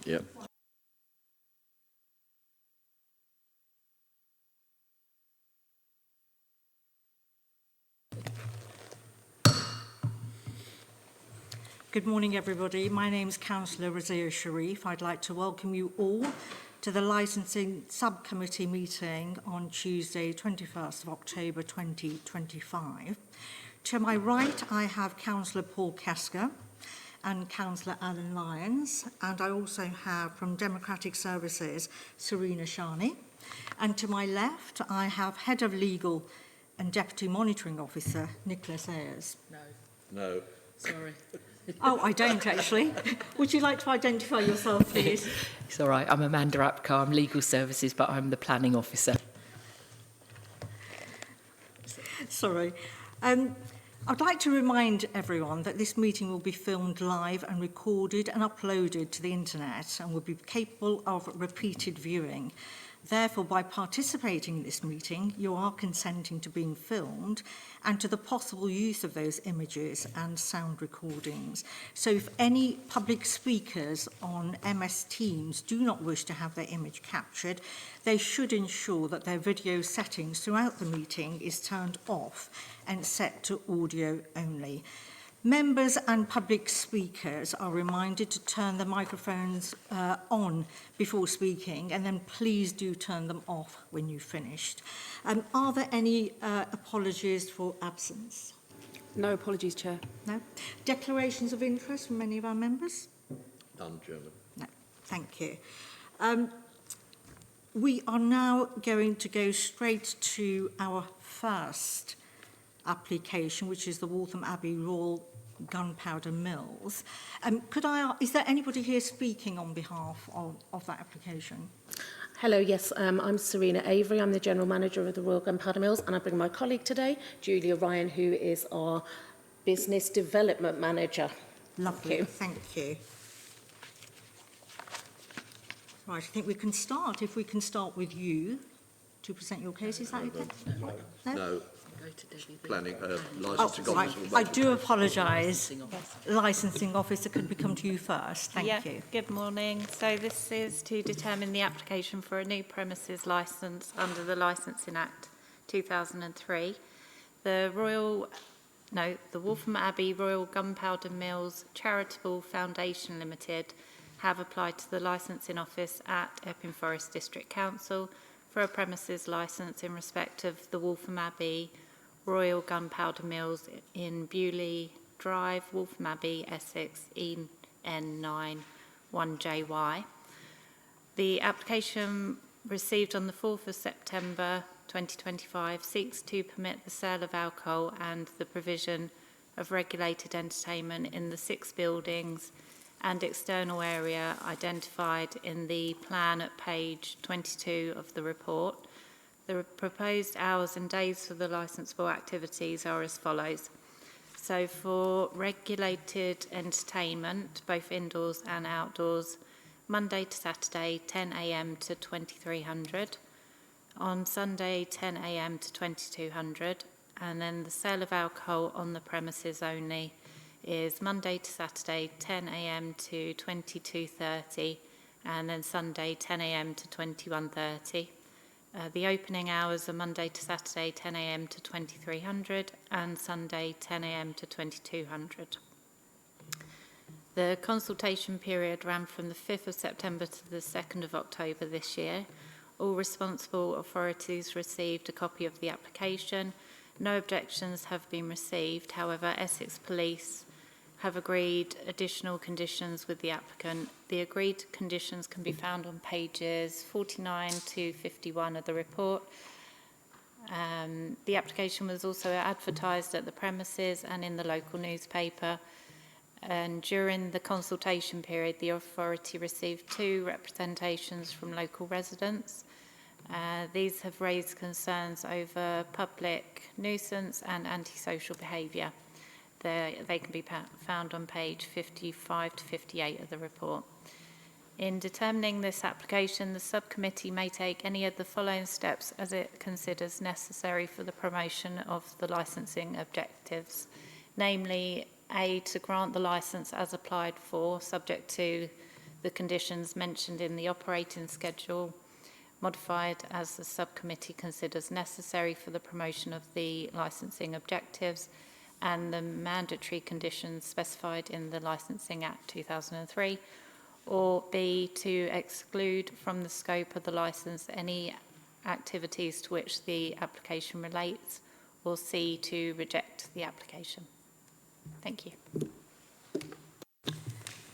Yep. Good morning, everybody. My name is Councillor Razia Sharif. I'd like to welcome you all to the Licensing Subcommittee meeting on Tuesday, 21st of October 2025. To my right, I have Councillor Paul Kasker and Councillor Alan Lyons, and I also have from Democratic Services, Serena Shani. And to my left, I have Head of Legal and Deputy Monitoring Officer, Nicholas Ayers. No. Sorry. Oh, I don't actually. Would you like to identify yourself, please? It's all right. I'm Amanda Apcar. I'm Legal Services, but I'm the Planning Officer. Sorry. I'd like to remind everyone that this meeting will be filmed live and recorded and uploaded to the internet and will be capable of repeated viewing. Therefore, by participating in this meeting, you are consenting to being filmed and to the possible use of those images and sound recordings. So if any public speakers on MS Teams do not wish to have their image captured, they should ensure that their video settings throughout the meeting is turned off and set to audio only. Members and public speakers are reminded to turn the microphones on before speaking, and then please do turn them off when you've finished. Are there any apologies for absence? No apologies, Chair. No? Declarations of interest from any of our members? None, Chairman. No, thank you. We are now going to go straight to our first application, which is the Waltham Abbey Royal Gunpowder Mills. Is there anybody here speaking on behalf of that application? Hello, yes, I'm Serena Avery. I'm the General Manager of the Royal Gunpowder Mills, and I bring my colleague today, Julia Ryan, who is our Business Development Manager. Lovely, thank you. Right, I think we can start. If we can start with you to present your case, is that okay? No. Go to Debbie. Planning, Oh, licensing right. officer. I do apologise. Licensing officer, could we come to you first? Thank you. Good morning. So this is to determine the application for a new premises licence under the Licensing Act 2003. The Waltham Abbey Royal Gunpowder Mills Charitable Foundation Limited have applied to the licensing office at Epping Forest District Council for a premises licence in respect of the Waltham Abbey Royal Gunpowder Mills in Bewley Drive, Waltham Abbey, Essex, EN9 1JY. The application received on the 4th of September 2025 seeks to permit the sale of alcohol and the provision of regulated entertainment in the 6 buildings and external area identified in the plan at page 22 of the report. The proposed hours and days for the licensable activities are as follows. So for regulated entertainment, both indoors and outdoors, Monday to Saturday, 10 a.m. to 2300, on Sunday, 10 a.m. to 2200, and then the sale of alcohol on the premises only is Monday to Saturday, 10 a.m. to 22:30, and then Sunday, 10 a.m. to 21:30. The opening hours are Monday to Saturday, 10 a.m. to 2300, and Sunday, 10 a.m. to 2200. The consultation period ran from the 5th of September to the 2nd of October this year. All responsible authorities received a copy of the application. No objections have been received. However, Essex Police have agreed additional conditions with the applicant. The agreed conditions can be found on pages 49 to 51 of the report. The application was also advertised at the premises and in the local newspaper. And during the consultation period, the authority received 2 representations from local residents. These have raised concerns over public nuisance and antisocial behaviour. They can be found on page 55 to 58 of the report. In determining this application, the subcommittee may take any of the following steps as it considers necessary for the promotion of the licensing objectives, namely, A, to grant the licence as applied for, subject to the conditions mentioned in the operating schedule, modified as the subcommittee considers necessary for the promotion of the licensing objectives, and the mandatory conditions specified in the Licensing Act 2003, or B, to exclude from the scope of the licence any activities to which the application relates, or C, to reject the application. Thank you.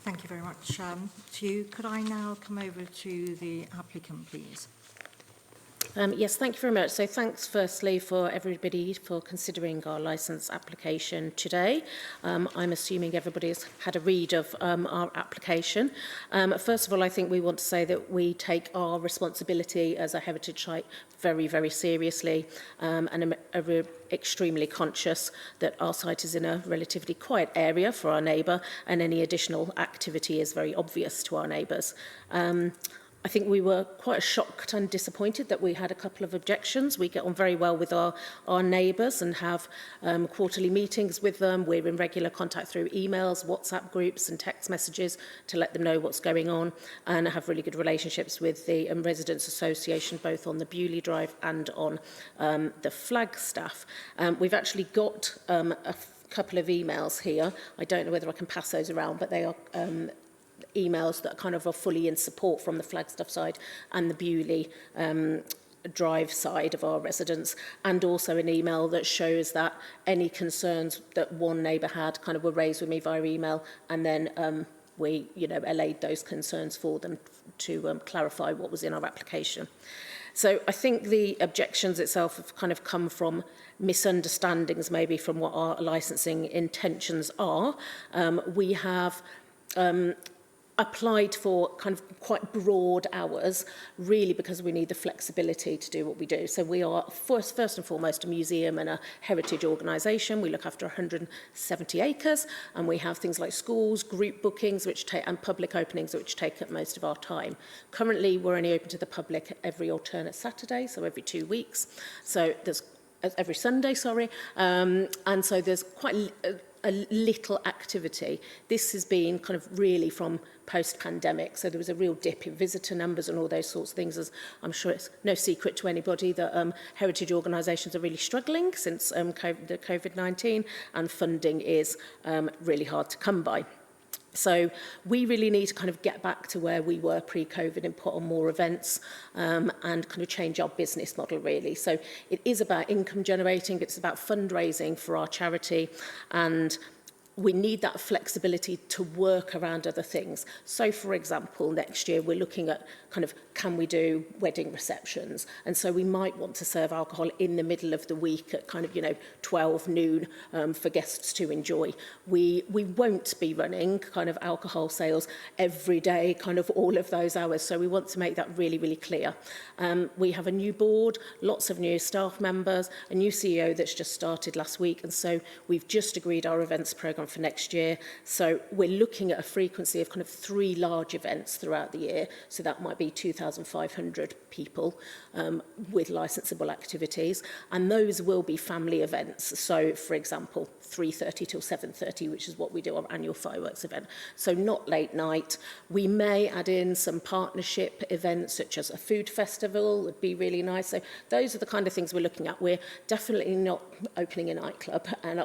Thank you very much to you. Could I now come over to the applicant, please? Yes, thank you very much. So thanks firstly for everybody for considering our licence application today. I'm assuming everybody's had a read of our application. First of all, I think we want to say that we take our responsibility as a heritage site very, very seriously, and are extremely conscious that our site is in a relatively quiet area for our neighbour, and any additional activity is very obvious to our neighbours. I think we were quite shocked and disappointed that we had a couple of objections. We get on very well with our neighbours and have quarterly meetings with them. We're in regular contact through emails, WhatsApp groups and text messages to let them know what's going on, and have really good relationships with the Residents Association, both on the Bewley Drive and on the Flagstaff. We've actually got a couple of emails here. I don't know whether I can pass those around, but they are emails that kind of are fully in support from the Flagstaff side and the Bewley Drive side of our residents, and also an email that shows that any concerns that one neighbour had kind of were raised with me via email, and then we, allayed those concerns for them to clarify what was in our application. So I think the objections itself have kind of come from misunderstandings maybe from what our licensing intentions are. We have applied for kind of quite broad hours, really because we need the flexibility to do what we do. So we are first and foremost a museum and a heritage organisation. We look after 170 acres, and we have things like schools, group bookings, and public openings, which take up most of our time. Currently, we're only open to the public every alternate Saturday, so every 2 weeks. So there's every Sunday, sorry, and so there's quite a little activity. This has been kind of really from post-pandemic, so there was a real dip in visitor numbers and all those sorts of things, as I'm sure it's no secret to anybody that heritage organisations are really struggling since the COVID-19, and funding is really hard to come by. So we really need to kind of get back to where we were pre-COVID and put on more events and kind of change our business model, really. So it is about income generating, it's about fundraising for our charity, and we need that flexibility to work around other things. So, for example, next year we're looking at kind of, can we do wedding receptions? And so we might want to serve alcohol in the middle of the week at kind of, 12 noon for guests to enjoy. We won't be running kind of alcohol sales every day, kind of all of those hours. So we want to make that really, really clear. We have a new board, lots of new staff members, a new CEO that's just started last week. And so we've just agreed our events programme for next year. So we're looking at a frequency of kind of 3 large events throughout the year. So that might be 2,500 people with licensable activities. And those will be family events. So, for example, 3:30 till 7:30, which is what we do our annual fireworks event. So not late night. We may add in some partnership events, such as a food festival, would be really nice. So those are the kind of things we're looking at. We're definitely not opening a nightclub. And,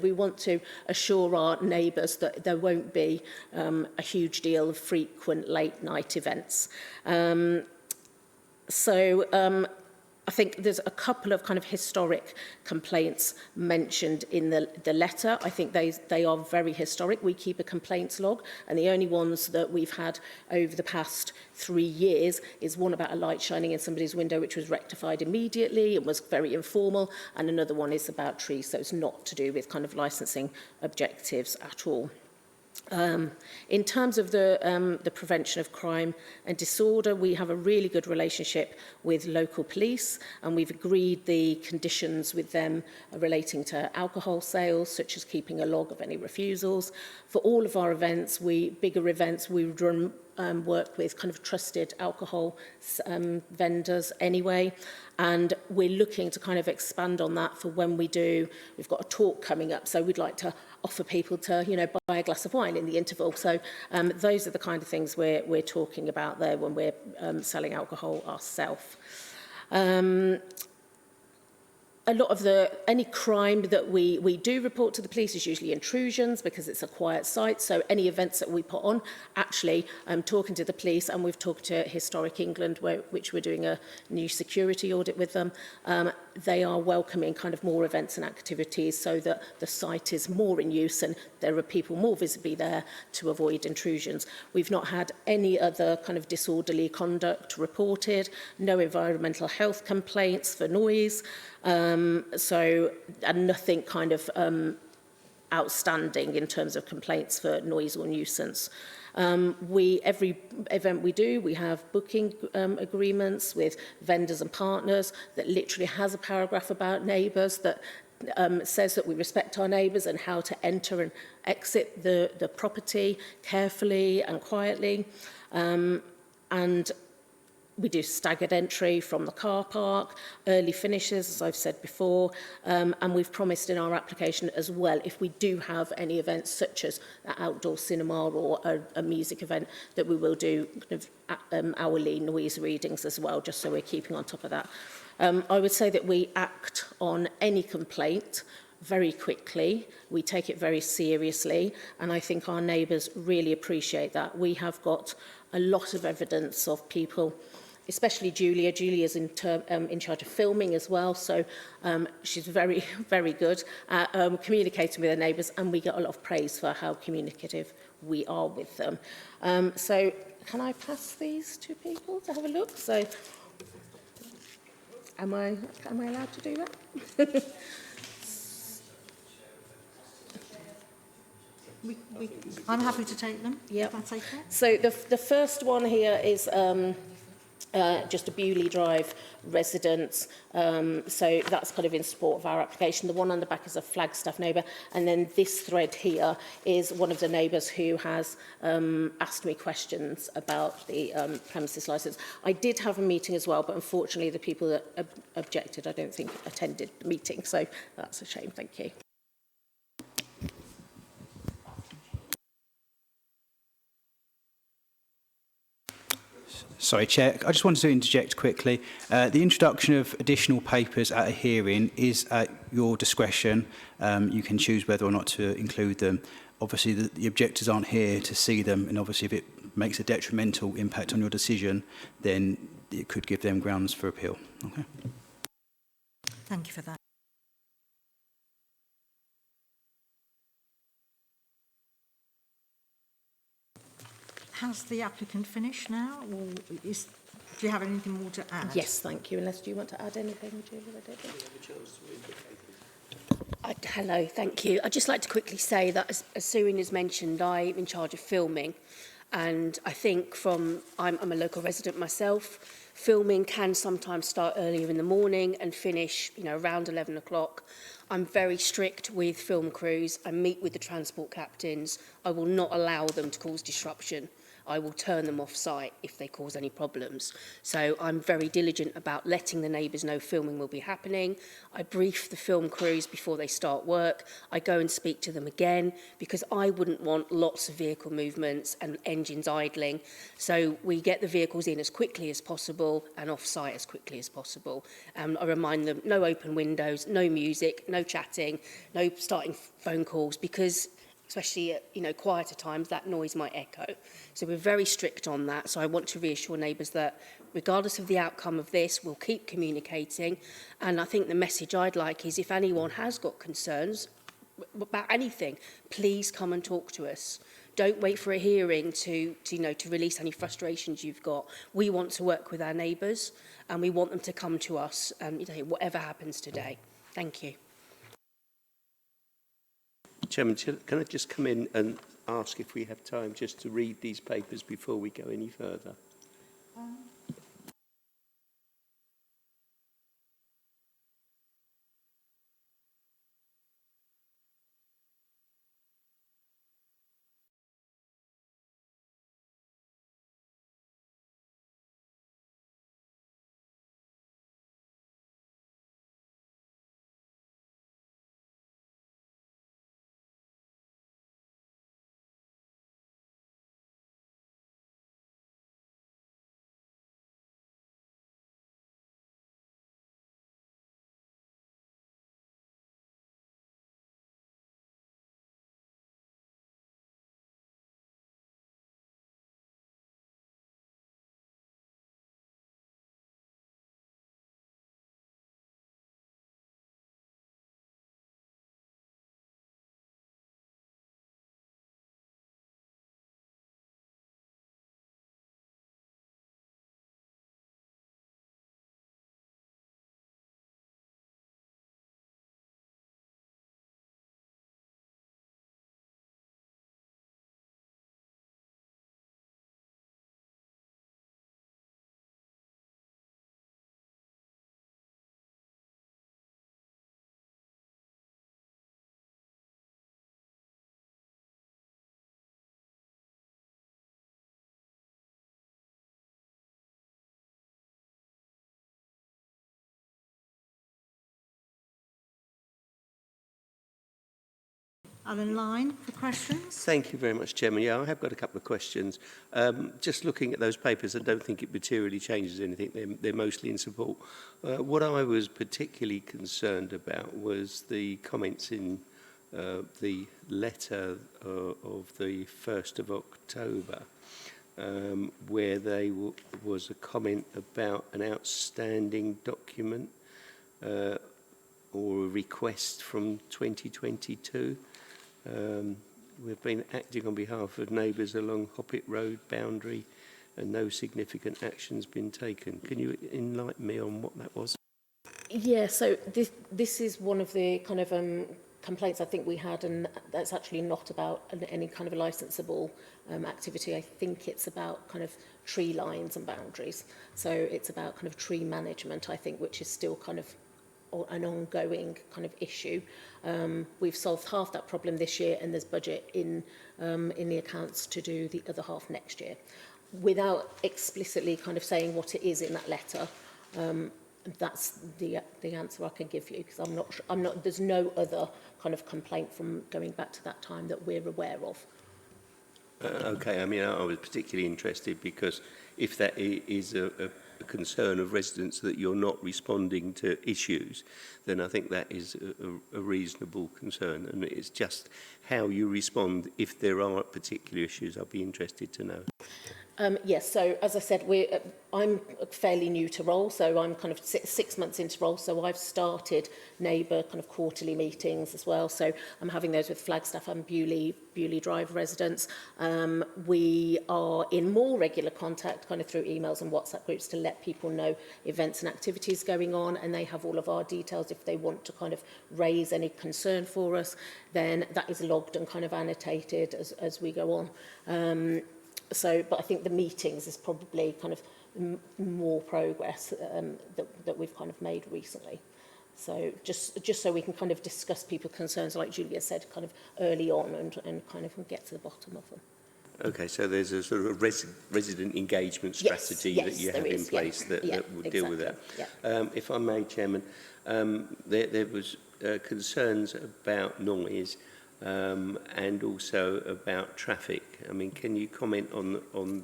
we want to assure our neighbours that there won't be a huge deal of frequent late night events. I think there's a couple of kind of historic complaints mentioned in the letter. I think they are very historic. We keep a complaints log, and the only ones that we've had over the past 3 years is one about a light shining in somebody's window, which was rectified immediately and was very informal, and another one is about trees, so it's not to do with kind of licensing objectives at all. In terms of the prevention of crime and disorder, we have a really good relationship with local police, and we've agreed the conditions with them relating to alcohol sales, such as keeping a log of any refusals. For all of our events, bigger events, we run work with kind of trusted alcohol vendors anyway, and we're looking to kind of expand on that for when we've got a talk coming up, so we'd like to offer people to, buy a glass of wine in the interval. So those are the kind of things we're talking about there when we're selling alcohol ourselves. A lot of any crime that we do report to the police is usually intrusions because it's a quiet site. So any events that we put on, actually talking to the police, and we've talked to Historic England, which we're doing a new security audit with them, they are welcoming kind of more events and activities so that the site is more in use and there are people more visibly there to avoid intrusions. We've not had any other kind of disorderly conduct reported, no environmental health complaints for noise, and nothing kind of outstanding in terms of complaints for noise or nuisance. Every event we do, we have booking agreements with vendors and partners that literally has a paragraph about neighbours that says that we respect our neighbours and how to enter and exit the property carefully and quietly. And we do staggered entry from the car park, early finishes, as I've said before, and we've promised in our application as well, if we do have any events such as an outdoor cinema or a music event, that we will do kind of hourly noise readings as well, just so we're keeping on top of that. I would say that we act on any complaint very quickly. We take it very seriously, and I think our neighbours really appreciate that. We have got a lot of evidence of people, especially Julia. Julia's in charge of filming as well, so she's very, very good at communicating with her neighbours, and we get a lot of praise for how communicative we are with them. So can I pass these to people to have a look? So am I allowed to do that? I'm happy to take them. Yep. If that's okay. So the first one here is just a Bewley Drive residence. So that's kind of in support of our application. The one on the back is a Flagstaff neighbour. And then this thread here is one of the neighbours who has asked me questions about the premises licence. I did have a meeting as well, but unfortunately the people that objected, I don't think, attended the meeting. So that's a shame. Thank you. Sorry, Chair. I just wanted to interject quickly. The introduction of additional papers at a hearing is at your discretion. You can choose whether or not to include them. Obviously, the objectors aren't here to see them, and obviously if it makes a detrimental impact on your decision, then it could give them grounds for appeal. Okay. Thank you for that. Has the applicant finished now, or do you have anything more to add? Yes, thank you. Unless do you want to add anything, Julia? Hello, thank you. I'd just like to quickly say that, as Surin has mentioned, I'm in charge of filming, and I think I'm a local resident myself. Filming can sometimes start earlier in the morning and finish, around 11 o'clock. I'm very strict with film crews. I meet with the transport captains. I will not allow them to cause disruption. I will turn them off site if they cause any problems. So I'm very diligent about letting the neighbours know filming will be happening. I brief the film crews before they start work. I go and speak to them again because I wouldn't want lots of vehicle movements and engines idling. So we get the vehicles in as quickly as possible and off site as quickly as possible. I remind them no open windows, no music, no chatting, no starting phone calls, because especially at quieter times, that noise might echo. So we're very strict on that. So I want to reassure neighbours that regardless of the outcome of this, we'll keep communicating. And I think the message I'd like is if anyone has got concerns about anything, please come and talk to us. Don't wait for a hearing to release any frustrations you've got. We want to work with our neighbours and we want them to come to us, whatever happens today. Thank you. Chairman, can I just come in and ask if we have time just to read these papers before we go any further? Alan Lyne for questions. Thank you very much, Chairman. Yeah, I have got a couple of questions. Just looking at those papers, I don't think it materially changes anything. They're mostly in support. What I was particularly concerned about was the comments in the letter of the 1st of October, where was a comment about an outstanding document or a request from 2022. We've been acting on behalf of neighbours along Hoppet Road boundary and no significant action's been taken. Can you enlighten me on what that was? Yeah, so this is one of the kind of complaints I think we had, and that's actually not about any kind of a licensable activity. I think it's about kind of tree lines and boundaries. So it's about kind of tree management, I think, which is still kind of an ongoing kind of issue. We've solved half that problem this year, and there's budget in the accounts to do the other half next year. Without explicitly kind of saying what it is in that letter, that's the answer I can give you, because I'm not. There's no other kind of complaint from going back to that time that we're aware of. Okay, I mean, I was particularly interested because if that is a concern of residents that you're not responding to issues, then I think that is a reasonable concern, and it's just how you respond if there are particular issues. I'd be interested to know. Yes, so as I said, I'm fairly new to role, so I'm kind of 6 months into role, so I've started neighbour kind of quarterly meetings as well, so I'm having those with Flagstaff and Bewley Drive residents. We are in more regular contact kind of through emails and WhatsApp groups to let people know events and activities going on, and they have all of our details. If they want to kind of raise any concern for us, then that is logged and kind of annotated as we go on. But I think the meetings is probably kind of more progress that we've kind of made recently. So just so we can kind of discuss people's concerns, like Julia said, kind of early on and kind of get to the bottom of them. Okay, so there's a sort of resident engagement strategy that you have in place that will deal with that. Yeah. If I may, Chairman, there was concerns about noise and also about traffic. I mean, can you comment on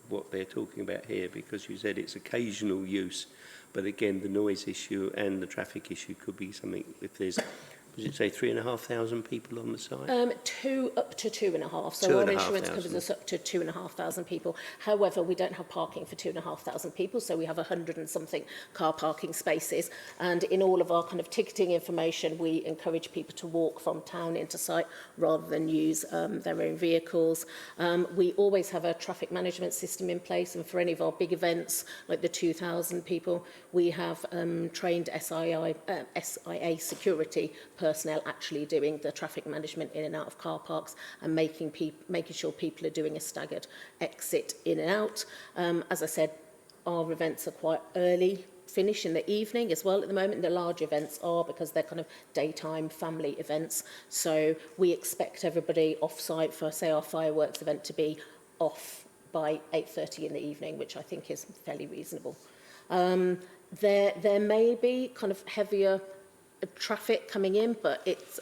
what they're talking about here? Because you said it's occasional use, but again, the noise issue and the traffic issue could be something. If there's, was it say 3,500 people on the site? Up to 2,500. So our insurance covers us up to 2,500 people. However, we don't have parking for 2,500 people, so we have 100 and something car parking spaces. And in all of our kind of ticketing information, we encourage people to walk from town into site rather than use their own vehicles. We always have a traffic management system in place, and for any of our big events, like the 2,000 people, we have trained SIA security personnel actually doing the traffic management in and out of car parks and making sure people are doing a staggered exit in and out. As I said, our events are quite early finish in the evening as well at the moment. The large events are because they're kind of daytime family events. So we expect everybody off-site for, say, our fireworks event to be off by 8:30 in the evening, which I think is fairly reasonable. There may be kind of heavier traffic coming in, but it's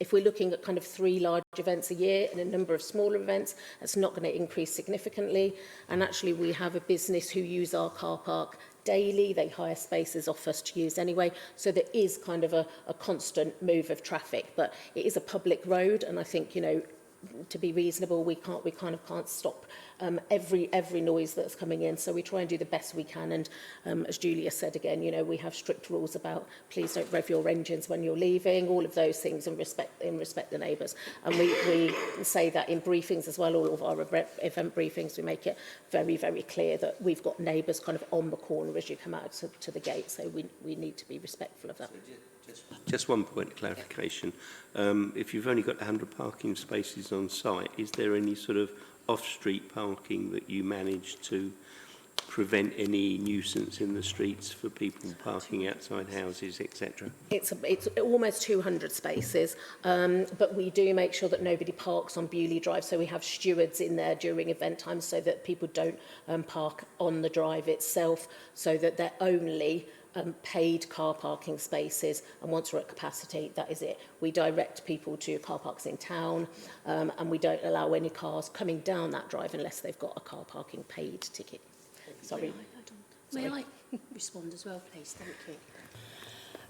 if we're looking at kind of 3 large events a year and a number of smaller events, it's not going to increase significantly. And actually, we have a business who use our car park daily. They hire spaces off us to use anyway. So there is kind of a constant move of traffic, but it is a public road, and I think, you know, to be reasonable, we kind of can't stop every noise that's coming in. So we try and do the best we can. And as Julia said again, you know, we have strict rules about please don't rev your engines when you're leaving, all of those things, and respect the neighbours. And we say that in briefings as well, all of our event briefings, we make it very, very clear that we've got neighbours kind of on the corner as you come out to the gate. So we need to be respectful of that. Just one point of clarification. If you've only got 100 parking spaces on site, is there any sort of off-street parking that you manage to prevent any nuisance in the streets for people parking outside houses, etc.? It's almost 200 spaces, but we do make sure that nobody parks on Bewley Drive, so we have stewards in there during event times so that people don't park on the drive itself, so that they're only paid car parking spaces, and once we're at capacity, that is it. We direct people to car parks in town, and we don't allow any cars coming down that drive unless they've got a car parking paid ticket. Sorry. May I respond as well, please? Thank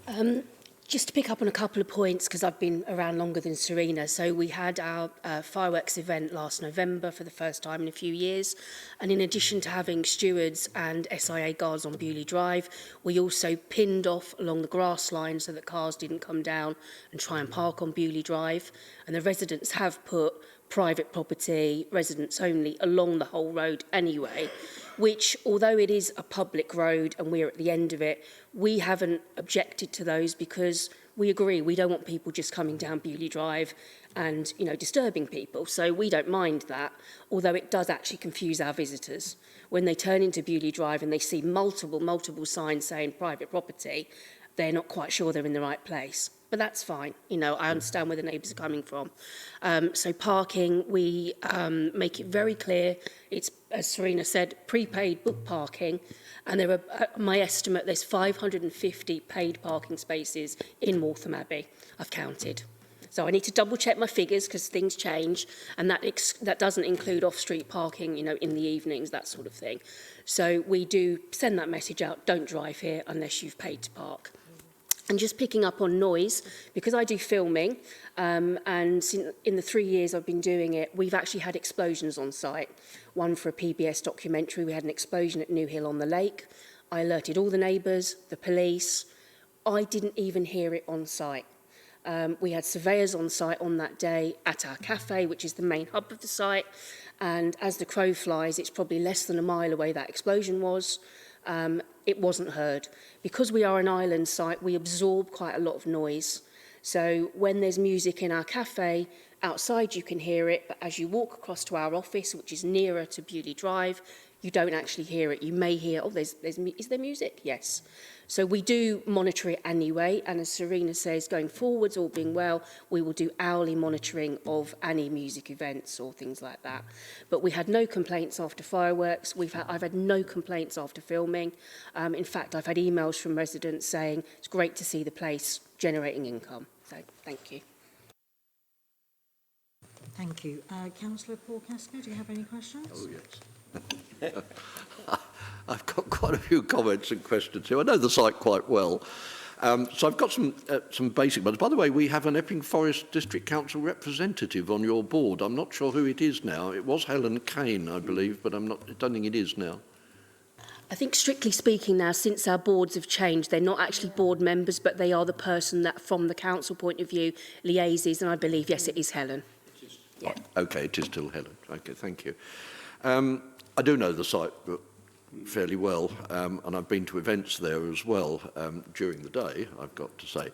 you. Just to pick up on a couple of points, because I've been around longer than Serena. So we had our fireworks event last November for the first time in a few years. And in addition to having stewards and SIA guards on Bewley Drive, we also pinned off along the grass line so that cars didn't come down and try and park on Bewley Drive. And the residents have put private property, residents only, along the whole road anyway, which, although it is a public road and we're at the end of it, we haven't objected to those because we agree we don't want people just coming down Bewley Drive and, you know, disturbing people. So we don't mind that, although it does actually confuse our visitors. When they turn into Bewley Drive and they see multiple signs saying private property, they're not quite sure they're in the right place. But that's fine. You know, I understand where the neighbours are coming from. So parking, we make it very clear. It's, as Serena said, prepaid book parking. And there are, my estimate, there's 550 paid parking spaces in Waltham Abbey. I've counted. So I need to double check my figures because things change. And that doesn't include off-street parking, you know, in the evenings, that sort of thing. So we do send that message out, don't drive here unless you've paid to park. And just picking up on noise, because I do filming, and in the 3 years I've been doing it, we've actually had explosions on site. One for a PBS documentary, we had an explosion at New Hill on the Lake. I alerted all the neighbours, the police. I didn't even hear it on site. We had surveyors on site on that day at our cafe, which is the main hub of the site. And as the crow flies, it's probably less than a mile away that explosion was. It wasn't heard. Because we are an island site, we absorb quite a lot of noise. So when there's music in our cafe, outside you can hear it, but as you walk across to our office, which is nearer to Bewley Drive, you don't actually hear it. You may hear, is there music? Yes. So we do monitor it anyway, and as Serena says, going forwards, all being well, we will do hourly monitoring of any music events or things like that. But we had no complaints after fireworks. I've had no complaints after filming. In fact, I've had emails from residents saying it's great to see the place generating income. So thank you. Thank you. Councillor Paul Casco, do you have any questions? Oh, yes. I've got quite a few comments and questions here. I know the site quite well. So I've got some basic ones. By the way, we have an Epping Forest District Council representative on your board. I'm not sure who it is now. It was Helen Kane, I believe, but I don't think it is now. I think strictly speaking now, since our boards have changed, they're not actually board members, but they are the person that, from the council point of view, liaises, and I believe, yes, it is Helen. It is. Yeah. Okay, it is still Helen. Okay, thank you. I do know the site fairly well, and I've been to events there as well during the day, I've got to say.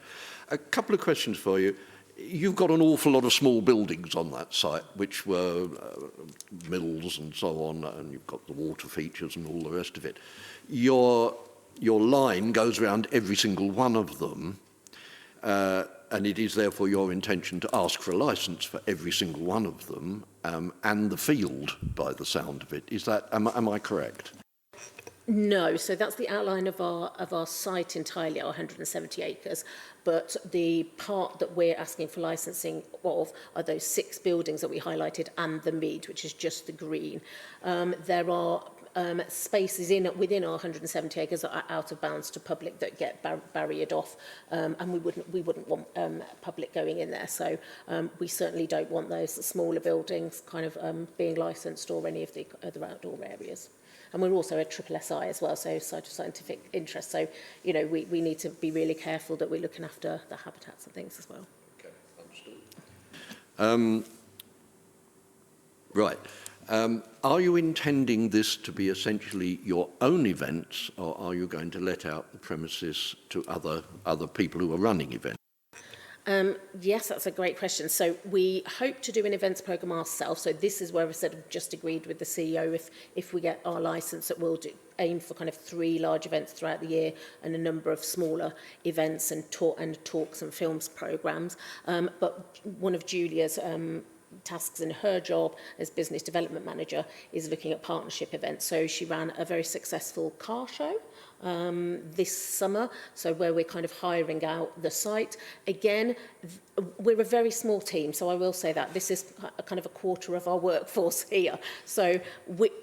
A couple of questions for you. You've got an awful lot of small buildings on that site, which were mills and so on, and you've got the water features and all the rest of it. Your line goes around every single one of them, and it is therefore your intention to ask for a licence for every single one of them, and the field, by the sound of it. Is that, am I correct? No, so that's the outline of our site entirely, our 170 acres. But the part that we're asking for licensing of are those 6 buildings that we highlighted and the mead, which is just the green. There are spaces within our 170 acres that are out of bounds to public that get barriered off, and we wouldn't want public going in there. So we certainly don't want those smaller buildings kind of being licensed or any of the other outdoor areas. And we're also a triple SI as well, so Site of Scientific Interest. So, you know, we need to be really careful that we're looking after the habitats and things as well. Okay, understood. Right. Are you intending this to be essentially your own events, or are you going to let out the premises to other people who are running events? Yes, that's a great question. So we hope to do an events programme ourselves. So this is where we said we've just agreed with the CEO if we get our licence that we'll aim for kind of 3 large events throughout the year and a number of smaller events and talks and films programmes. But one of Julia's tasks in her job as business development manager is looking at partnership events. So she ran a very successful car show this summer, so where we're kind of hiring out the site. Again, we're a very small team, so I will say that this is kind of a quarter of our workforce here. So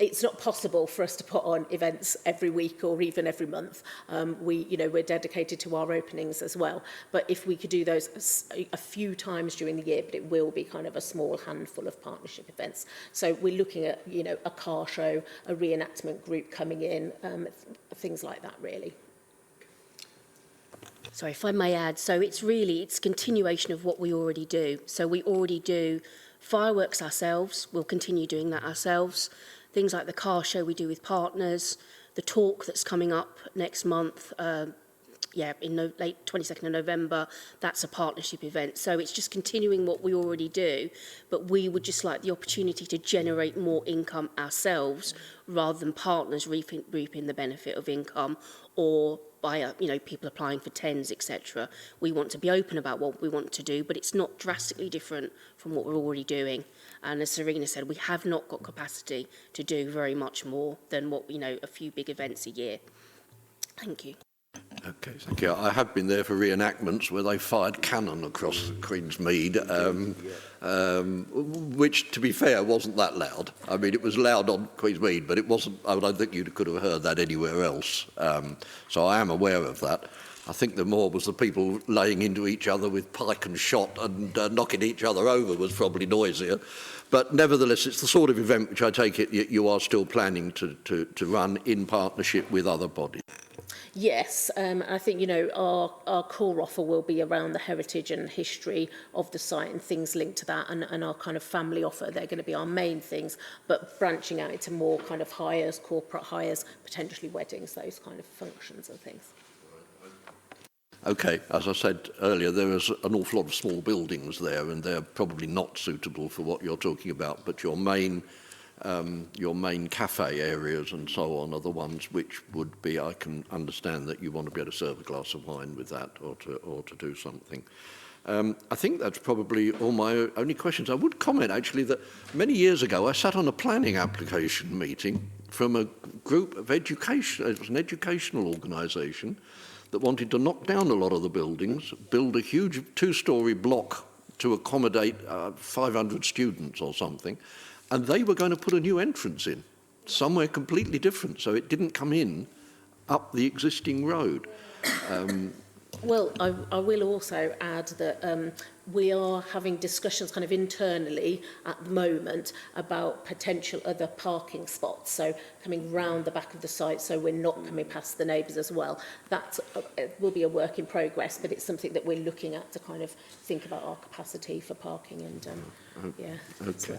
it's not possible for us to put on events every week or even every month. We're dedicated to our openings as well. But if we could do those a few times during the year, but it will be kind of a small handful of partnership events. So we're looking at, a car show, a reenactment group coming in, things like that, really. Sorry, if I may add, so it's continuation of what we already do. So we already do fireworks ourselves, we'll continue doing that ourselves. Things like the car show we do with partners, the talk that's coming up next month, late 22nd of November, that's a partnership event. So it's just continuing what we already do, but we would just like the opportunity to generate more income ourselves rather than partners reaping the benefit of income or by people applying for tens, etc. We want to be open about what we want to do, but it's not drastically different from what we're already doing. And as Serena said, we have not got capacity to do very much more than what a few big events a year. Thank you. Okay, thank you. I have been there for reenactments where they fired cannon across Queensmead, which, to be fair, wasn't that loud. I mean, it was loud on Queensmead, but it wasn't. I don't think you could have heard that anywhere else. So I am aware of that. I think the more was the people laying into each other with pike and shot and knocking each other over was probably noisier. But nevertheless, it's the sort of event which I take it you are still planning to run in partnership with other bodies. Yes, I think, our core offer will be around the heritage and history of the site and things linked to that, and our kind of family offer, they're going to be our main things, but branching out into more kind of hires, corporate hires, potentially weddings, those kind of functions and things. Okay, as I said earlier, there is an awful lot of small buildings there, and they're probably not suitable for what you're talking about, but your main cafe areas and so on are the ones which would be, I can understand that you want to be able to serve a glass of wine with that or to do something. I think that's probably all my only questions. I would comment actually that many years ago I sat on a planning application meeting from a group of education, it was an educational organisation that wanted to knock down a lot of the buildings, build a huge two-storey block to accommodate 500 students or something, and they were going to put a new entrance in, somewhere completely different, so it didn't come in up the existing road. Well, I will also add that we are having discussions kind of internally at the moment about potential other parking spots, so coming round the back of the site so we're not coming past the neighbours as well. That will be a work in progress, but it's something that we're looking at to kind of think about our capacity for parking and Okay.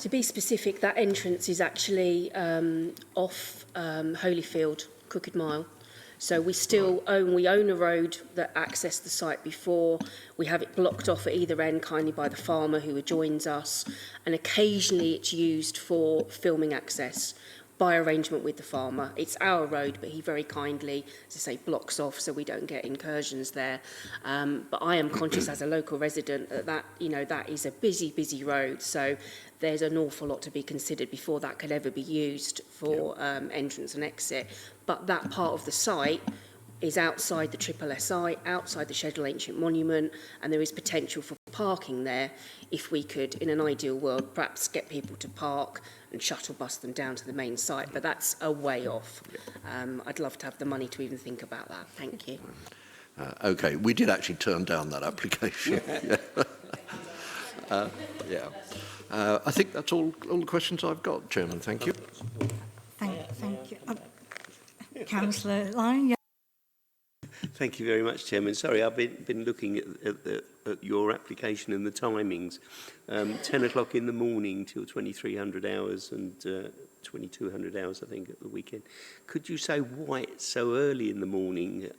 To be specific, that entrance is actually off Holyfield, Crooked Mile. So we still own a road that accessed the site before. We have it blocked off at either end kindly by the farmer who joins us. And occasionally it's used for filming access by arrangement with the farmer. It's our road, but he very kindly, as I say, blocks off so we don't get incursions there. But I am conscious as a local resident that is a busy road. So there's an awful lot to be considered before that could ever be used for entrance and exit. But that part of the site is outside the SSSI, outside the Schedule Ancient Monument, and there is potential for parking there if we could, in an ideal world, perhaps get people to park and shuttle bus them down to the main site, but that's a way off. I'd love to have the money to even think about that. Thank you. Okay, we did actually turn down that application. I think that's all the questions I've got, Chairman. Thank you. Thank you. Councillor Lyon, Thank you very much, Chairman. Sorry, I've been looking at your application and the timings. 10 o'clock in the morning till 2300 hours and 2200 hours, I think, at the weekend. Could you say why it's so early in the morning?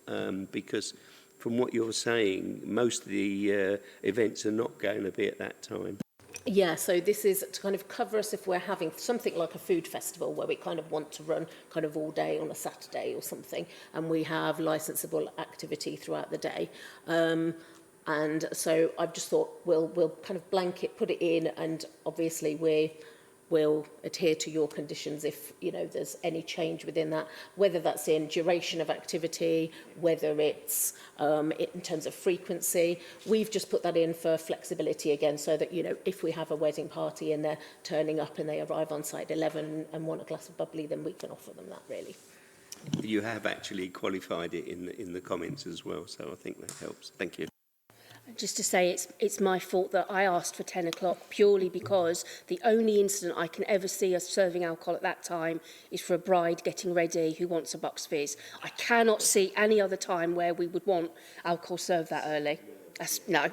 Because from what you're saying, most of the events are not going to be at that time. Yeah, so this is to kind of cover us if we're having something like a food festival where we kind of want to run kind of all day on a Saturday or something, and we have licensable activity throughout the day. And so I've just thought we'll kind of blanket, put it in, and obviously will adhere to your conditions if, you know, there's any change within that, whether that's in duration of activity, whether it's in terms of frequency. We've just put that in for flexibility again, so that, you know, if we have a wedding party and they're turning up and they arrive on site at 11 and want a glass of bubbly, then we can offer them that, really. You have actually qualified it in the comments as well, so I think that helps. Thank you. Just to say, it's my fault that I asked for 10 o'clock purely because the only incident I can ever see us serving alcohol at that time is for a bride getting ready who wants a box fizz. I cannot see any other time where we would want alcohol served that early. No.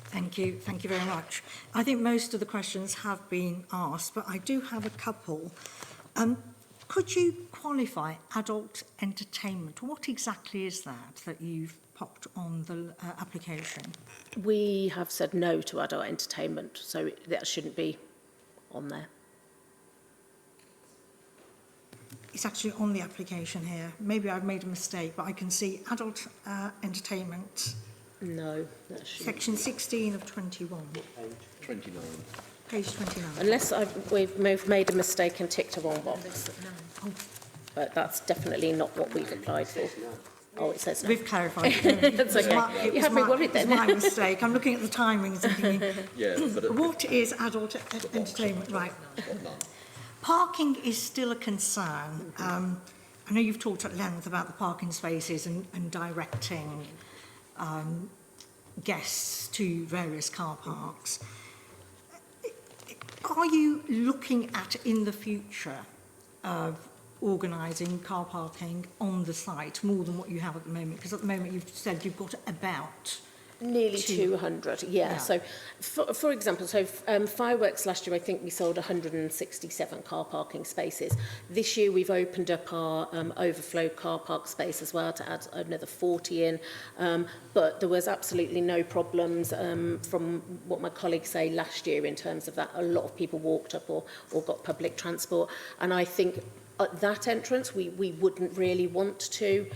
Thank you very much. I think most of the questions have been asked, but I do have a couple. Could you qualify adult entertainment? What exactly is that you've popped on the application? We have said no to adult entertainment, so that shouldn't be on there. It's actually on the application here. Maybe I've made a mistake, but I can see adult entertainment. No, that shouldn't. Section 16 of 21. 29. Page 29. Unless we've made a mistake and ticked a wrong box. Oh. But that's definitely not what we've applied for. Oh, it says no. We've clarified it. That's okay. You had me worried then. It was my mistake. I'm looking at the timings and thinking, Yeah, but what is adult entertainment? Right. Parking is still a concern. I know you've talked at length about the parking spaces and directing guests to various car parks. Are you looking at, in the future, of organising car parking on the site more than what you have at the moment? Because at the moment you've said you've got about nearly 200, yeah. So, for example, fireworks last year, I think we sold 167 car parking spaces. This year, we've opened up our overflow car park space as well to add another 40 in. But there was absolutely no problems from what my colleagues say last year in terms of that. A lot of people walked up or got public transport. And I think at that entrance, we wouldn't really want to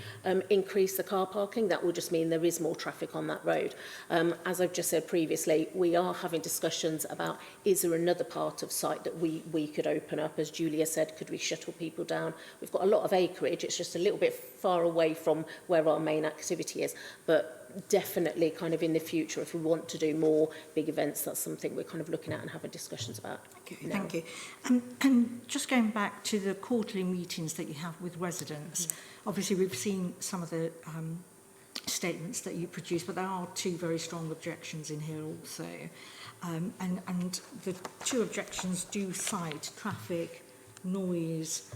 increase the car parking. That would just mean there is more traffic on that road. As I've just said previously, we are having discussions about, is there another part of site that we could open up? As Julia said, could we shuttle people down? We've got a lot of acreage. It's just a little bit far away from where our main activity is. But definitely kind of in the future, if we want to do more big events, that's something we're kind of looking at and having discussions about. Okay, thank you. And just going back to the quarterly meetings that you have with residents, obviously we've seen some of the statements that you produce, but there are two very strong objections in here also. And the two objections do cite traffic, noise.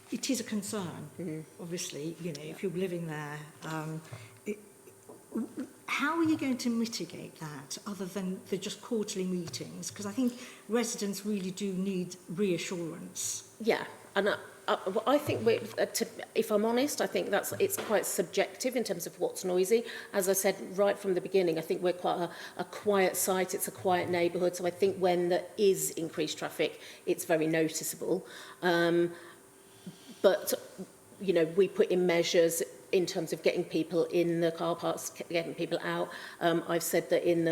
It is a concern, obviously, you know, if you're living there. How are you going to mitigate that other than the just quarterly meetings? Because I think residents really do need reassurance. Yeah, and I think, if I'm honest, I think it's quite subjective in terms of what's noisy. As I said right from the beginning, I think we're quite a quiet site, it's a quiet neighbourhood, so I think when there is increased traffic, it's very noticeable. But, you know, we put in measures in terms of getting people in the car parks, getting people out. I've said that in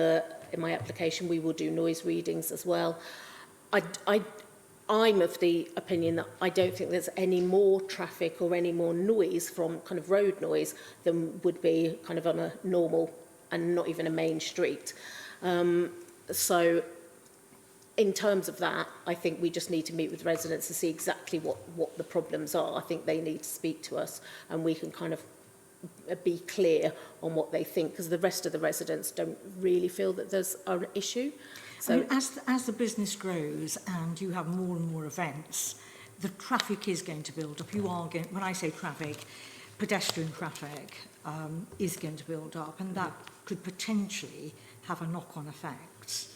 my application we will do noise readings as well. I'm of the opinion that I don't think there's any more traffic or any more noise from kind of road noise than would be kind of on a normal and not even a main street. So in terms of that, I think we just need to meet with residents to see exactly what the problems are. I think they need to speak to us and we can kind of be clear on what they think, because the rest of the residents don't really feel that there's an issue. So I mean, as the business grows and you have more and more events, the traffic is going to build up. When I say traffic, pedestrian traffic is going to build up, and that could potentially have a knock-on effect.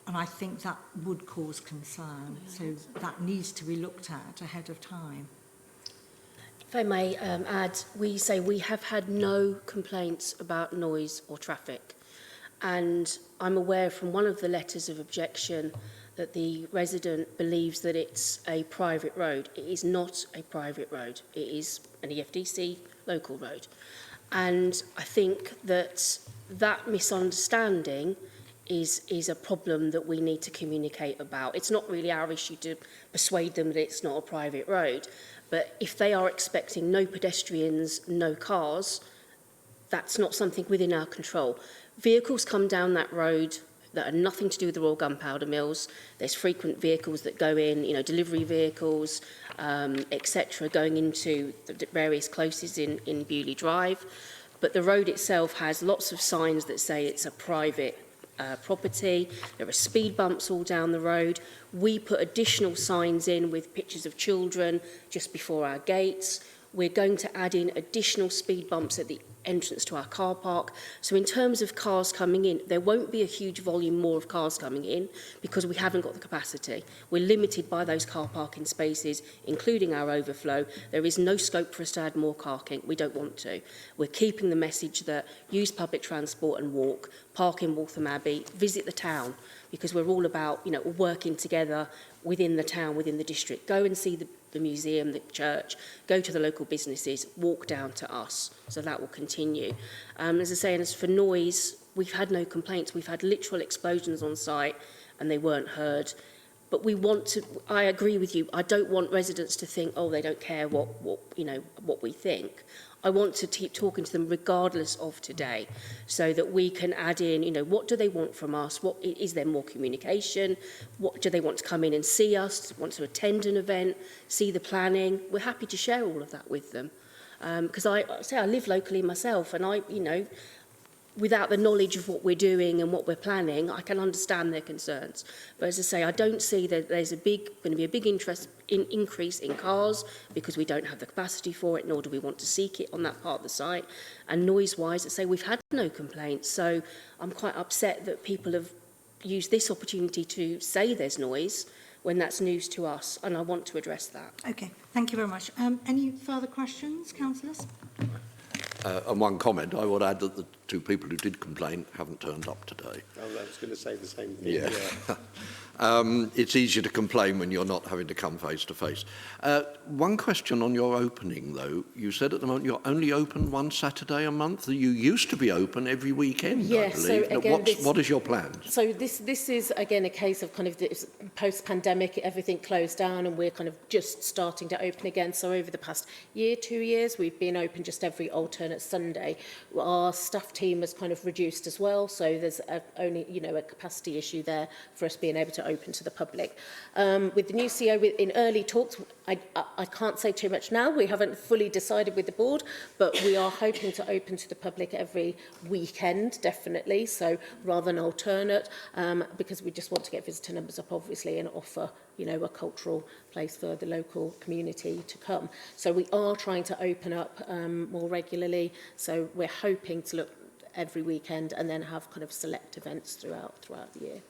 And I think that would cause concern. So that needs to be looked at ahead of time. If I may add, we say we have had no complaints about noise or traffic. And I'm aware from one of the letters of objection that the resident believes that it's a private road. It is not a private road. It is an EFDC local road. And I think that misunderstanding is a problem that we need to communicate about. It's not really our issue to persuade them that it's not a private road, but if they are expecting no pedestrians, no cars, that's not something within our control. Vehicles come down that road that are nothing to do with the Royal Gunpowder Mills. There's frequent vehicles that go in, delivery vehicles, etc., going into the various closes in Bewley Drive. But the road itself has lots of signs that say it's a private property. There are speed bumps all down the road. We put additional signs in with pictures of children just before our gates. We're going to add in additional speed bumps at the entrance to our car park. So in terms of cars coming in, there won't be a huge volume more of cars coming in because we haven't got the capacity. We're limited by those car parking spaces, including our overflow. There is no scope for us to add more parking. We don't want to. We're keeping the message that use public transport and walk, park in Waltham Abbey, visit the town, because we're all about, working together within the town, within the district. Go and see the museum, the church, go to the local businesses, walk down to us. So that will continue. As I say, and as for noise, we've had no complaints. We've had literal explosions on site and they weren't heard. But we want to, I agree with you, I don't want residents to think, oh, they don't care what we think. I want to keep talking to them regardless of today so that we can add in, what do they want from us? What is there more communication? What do they want to come in and see us, want to attend an event, see the planning? We're happy to share all of that with them. Because I live locally myself and without the knowledge of what we're doing and what we're planning, I can understand their concerns. But as I say, I don't see that there's going to be a big increase in cars because we don't have the capacity for it, nor do we want to seek it on that part of the site. And noise-wise, I say we've had no complaints. So I'm quite upset that people have used this opportunity to say there's noise when that's news to us, and I want to address that. Okay, thank you very much. Any further questions, councillors? And one comment, I would add that the two people who did complain haven't turned up today. Oh, I was going to say the same thing. Yeah. It's easier to complain when you're not having to come face to face. One question on your opening, though. You said at the moment you're only open one Saturday a month. You used to be open every weekend, I believe. So again, what is your plan? So this is, again, a case of kind of this post-pandemic, everything closed down and we're kind of just starting to open again. So over the past year, 2 years, we've been open just every alternate Sunday. Our staff team has kind of reduced as well. So there's only, a capacity issue there for us being able to open to the public. With the new CEO in early talks, I can't say too much now. We haven't fully decided with the board, but we are hoping to open to the public every weekend, definitely. So rather than alternate, because we just want to get visitor numbers up, obviously, and offer, a cultural place for the local community to come. So we are trying to open up more regularly. So we're hoping to look every weekend and then have kind of select events throughout the year.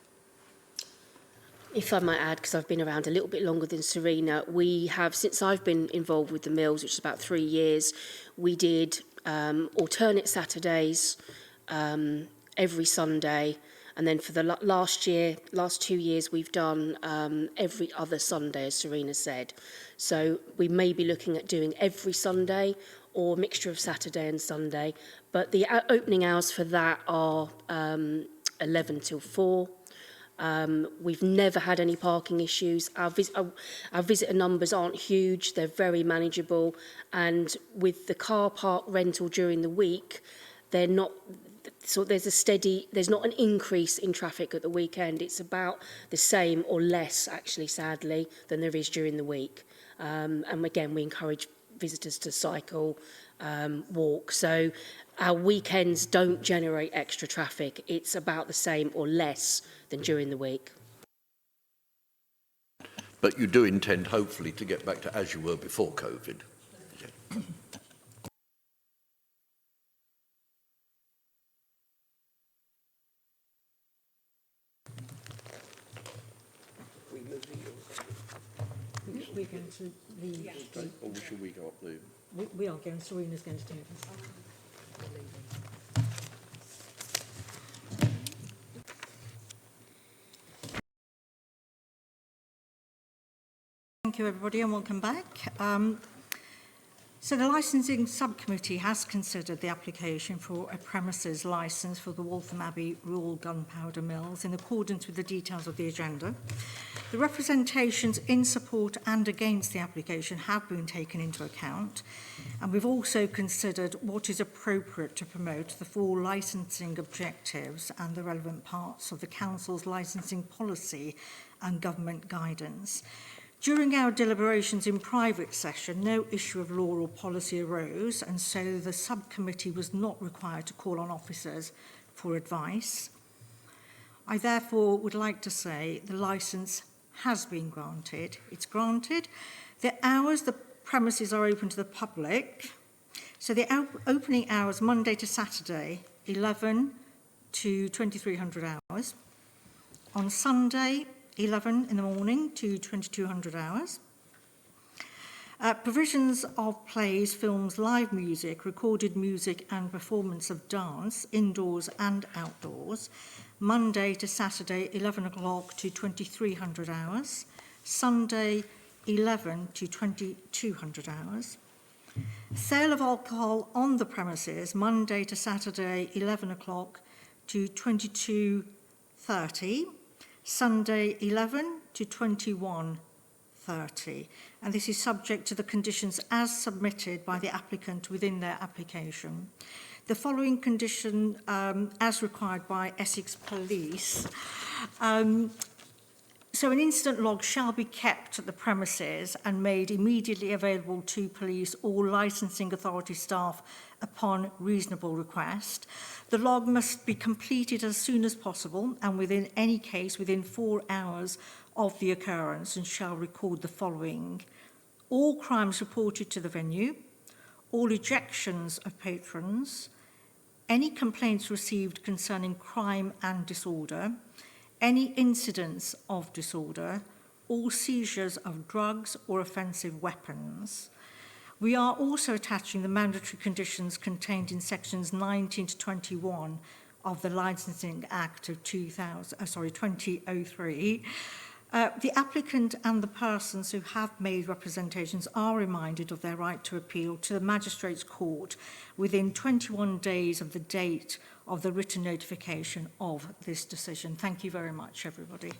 If I might add, because I've been around a little bit longer than Serena, we have, since I've been involved with the Mills, which is about 3 years, we did alternate Saturdays every Sunday, and then for the last 2 years, we've done every other Sunday, as Serena said. So we may be looking at doing every Sunday or a mixture of Saturday and Sunday, but the opening hours for that are 11 till 4. We've never had any parking issues. Our visitor numbers aren't huge. They're very manageable. And with the car park rental during the week, they're not, so there's not an increase in traffic at the weekend. It's about the same or less, actually, sadly, than there is during the week. And again, we encourage visitors to cycle, walk. So our weekends don't generate extra traffic. It's about the same or less than during the week. But you do intend, hopefully, to get back to as you were before COVID. Yeah. We're going to leave. Or should we go up the... We are going, Serena's going to take us. Thank you, everybody, and welcome back. So the licensing subcommittee has considered the application for a premises licence for the Waltham Abbey Royal Gunpowder Mills in accordance with the details of the agenda. The representations in support and against the application have been taken into account, and we've also considered what is appropriate to promote the 4 licensing objectives and the relevant parts of the Council's licensing policy and government guidance. During our deliberations in private session, no issue of law or policy arose, and so the subcommittee was not required to call on officers for advice. I therefore would like to say the licence has been granted. It's granted. The hours the premises are open to the public. So the opening hours Monday to Saturday, 11 to 2300 hours. On Sunday, 11 in the morning to 2200 hours. Provisions of plays, films, live music, recorded music and performance of dance, indoors and outdoors. Monday to Saturday, 11 o'clock to 2300 hours. Sunday, 11 to 2200 hours. Sale of alcohol on the premises, Monday to Saturday, 11 o'clock to 22:30. Sunday 11 to 21:30, and this is subject to the conditions as submitted by the applicant within their application. The following condition, as required by Essex Police, so an incident log shall be kept at the premises and made immediately available to police or licensing authority staff upon reasonable request. The log must be completed as soon as possible and within any case within 4 hours of the occurrence, and shall record the following: all crimes reported to the venue, all ejections of patrons, any complaints received concerning crime and disorder, any incidents of disorder, all seizures of drugs or offensive weapons. We are also attaching the mandatory conditions contained in sections 19 to 21 of the Licensing Act of 2003. The applicant and the persons who have made representations are reminded of their right to appeal to the Magistrates' Court within 21 days of the date of the written notification of this decision. Thank you very much, everybody.